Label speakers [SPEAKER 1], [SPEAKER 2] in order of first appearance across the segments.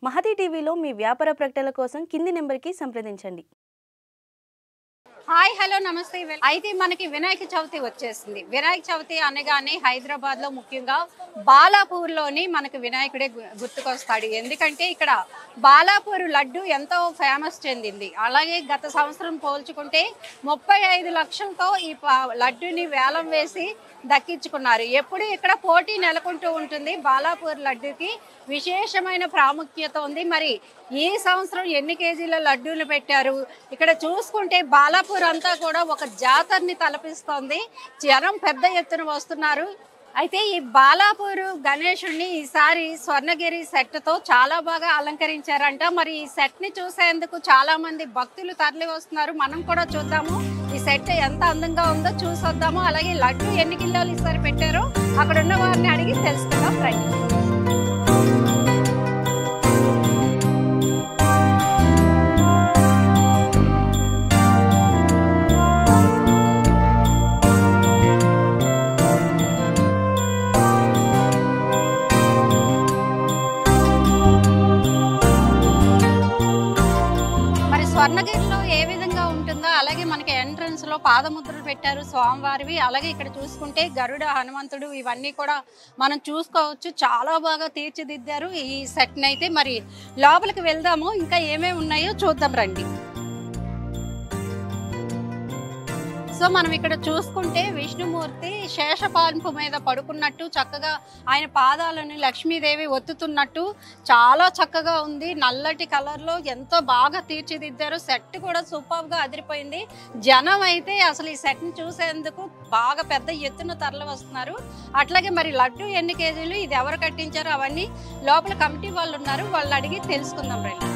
[SPEAKER 1] మహతి టీవీలో మీ వ్యాపార ప్రకటనల కోసం కింది నెంబర్కి సంప్రదించండి.
[SPEAKER 2] హాయ్ హలో నమస్తే. అయితే మనకి వినాయక చవితి వచ్చేసింది. వినాయక చవితి అనగానే హైదరాబాద్లో ముఖ్యంగా బాలాపూర్లోని మనకి వినాయకుడే గుర్తుకొస్తాడు. ఎందుకంటే ఇక్కడ బాలాపూర్ లడ్డు ఎంతో ఫేమస్ చెందింది. అలాగే గత సంవత్సరం పోల్చుకుంటే 35 లక్షలతో ఈ లడ్డుని వేలం వేసి దక్కించుకున్నారు. ఎప్పుడు ఇక్కడ పోటీ నెలకొంటూ ఉంటుంది. బాలాపూర్ లడ్డుకి విశేషమైన ప్రాముఖ్యత ఉంది. మరి ఈ సంవత్సరం ఎన్ని కేజీల లడ్డూలు పెట్టారు? ఇక్కడ చూసుకుంటే బాలాపూర్ అంతా కూడా ఒక జాతరని తలపిస్తోంది. జనం పెద్ద ఎత్తున వస్తున్నారు. అయితే ఈ బాలాపూర్ గణేశుడిని ఈసారి స్వర్ణగిరి సెట్తో చాలా బాగా అలంకరించారంట. మరి ఈ సెట్ని చూసేందుకు చాలా మంది భక్తులు తరలి వస్తున్నారు. మనం కూడా చూద్దాము ఈ సెట్ ఎంత అందంగా ఉందో చూసొద్దాము. అలాగే లడ్డు ఎన్ని కిలోలు ఈసారి పెట్టారో అక్కడ ఉన్న వారిని అడిగి తెలుసుకుందాం. రైట్. స్వర్ణగిరిలో ఏ విధంగా ఉంటుందో అలాగే మనకి ఎంట్రన్స్ లో పాదముద్రలు పెట్టారు స్వామివారివి. అలాగే ఇక్కడ చూసుకుంటే గరుడ, హనుమంతుడు ఇవన్నీ కూడా మనం చూసుకోవచ్చు. చాలా బాగా తీర్చిదిద్దారు ఈ సెట్ నైతే. మరి లోపలికి వెళ్దాము, ఇంకా ఏమేమి ఉన్నాయో చూద్దాం రండి. సో మనం ఇక్కడ చూసుకుంటే విష్ణుమూర్తి శేషపాన్పు మీద పడుకున్నట్టు చక్కగా ఆయన పాదాలను లక్ష్మీదేవి ఒత్తుతున్నట్టు చాలా చక్కగా ఉంది. నల్లటి కలర్లో ఎంతో బాగా తీర్చిదిద్దారు. సెట్ కూడా సూపర్గా అదిరిపోయింది. జనం అయితే అసలు ఈ సెట్ని చూసేందుకు బాగా పెద్ద ఎత్తున తరలి వస్తున్నారు. అట్లాగే మరి లడ్డు ఎన్ని కేజీలు, ఇది ఎవరు కట్టించారో అవన్నీ లోపల కమిటీ వాళ్ళు ఉన్నారు, వాళ్ళు అడిగి తెలుసుకుందాం రండి.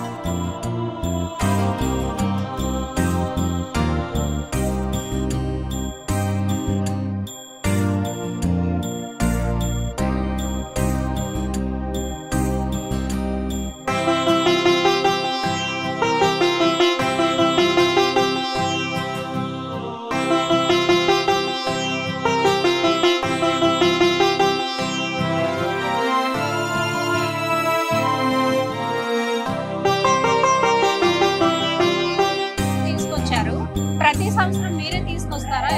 [SPEAKER 2] ప్రతి సంవత్సరం మీరే తీసుకొస్తారా?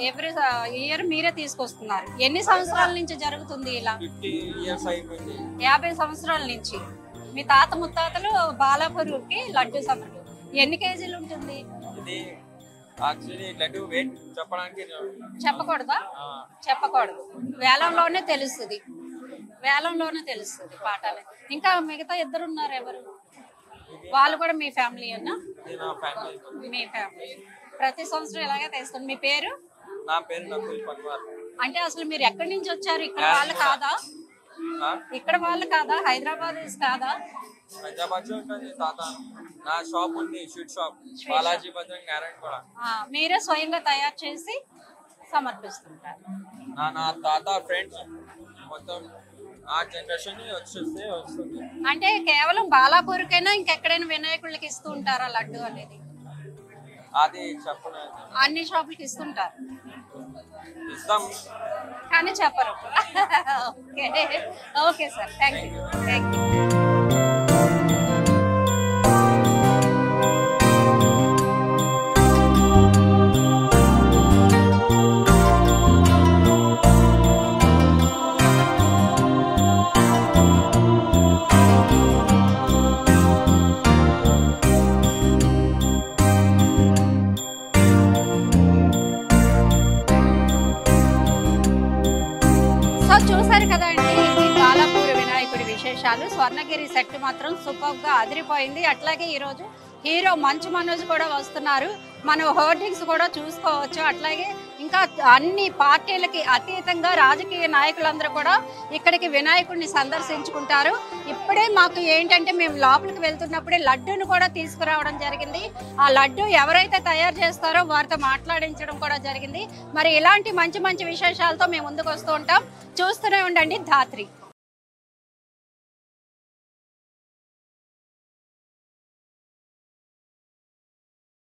[SPEAKER 2] ఎవ్రీ ఇయర్ మీరే తీసుకొస్తున్నారు. ఎన్ని సంవత్సరాల నుంచి జరుగుతుంది ఇలా? 50 సంవత్సరాల నుంచి. మీ తాత ముత్తాతలు బాలాపూర్కి లడ్డు సమర్పణ. ఎన్ని కేజీలు ఉంటుంది? చెప్పకూడదా? చెప్పకూడదు. వేలంలోనే తెలుస్తుంది. పాఠాలు. ఇంకా మిగతా ఇద్దరు ఉన్నారు, ఎవరు? వాళ్ళు కూడా మీ ఫ్యామిలీ అన్నా? మీ ఫ్యామిలీ. ప్రతి సంవత్సరం ఇలాగే తెస్తుంది. మీ పేరు?
[SPEAKER 3] నా పేరు నకుల్ పన్వార్.
[SPEAKER 2] అంటే అసలు మీరు ఎక్కడి నుంచి వచ్చారు? ఇక్కడ వాళ్ళు కాదా? హైదరాబాద్ కాదా?
[SPEAKER 3] హైదరాబాద్ తాత నా షాప్ ఉంది, స్వీట్ షాప్, బాలాజీ బజార్ నారాయణ కూడా.
[SPEAKER 2] మీరే స్వయంగా తయారు చేసి సమర్పిస్తుంటారు?
[SPEAKER 3] నా తాత ఫ్రెండ్స్ మొత్తం ఆ జనరేషన్ వస్తుంది.
[SPEAKER 2] అంటే కేవలం బాలాపూర్కైనా ఇంకెక్కడైనా వినాయకుళ్ళకి ఇస్తూ ఉంటారా లడ్డు అనేది?
[SPEAKER 3] అది చెప్పను.
[SPEAKER 2] అన్ని షాపులకి ఇస్తుంటారు,
[SPEAKER 3] ఇస్తాం
[SPEAKER 2] కానీ చెప్పరు. Okay sir, thank you. చూసారు కదండి, ఇది బాలాపూర్ వినాయకుడి విశేషాలు. స్వర్ణగిరి సెట్ మాత్రం సూపర్ గా అదిరిపోయింది. అట్లాగే ఈరోజు హీరో మంచు మనోజ్ కూడా వస్తున్నారు. మనం హోర్డింగ్స్ కూడా చూసుకోవచ్చు. అట్లాగే ఇంకా అన్ని పార్టీలకి అతీతంగా రాజకీయ నాయకులందరూ కూడా ఇక్కడికి వినాయకుడిని సందర్శించుకుంటారు. ఇప్పుడే మాకు ఏంటంటే మేము లోపలికి వెళ్తున్నప్పుడే లడ్డూను కూడా తీసుకురావడం జరిగింది. ఆ లడ్డు ఎవరైతే తయారు చేస్తారో వారితో మాట్లాడించడం కూడా జరిగింది. మరి ఇలాంటి మంచి మంచి విశేషాలతో మేము ముందుకు వస్తూ ఉంటాం. చూస్తూనే ఉండండి ధాత్రి.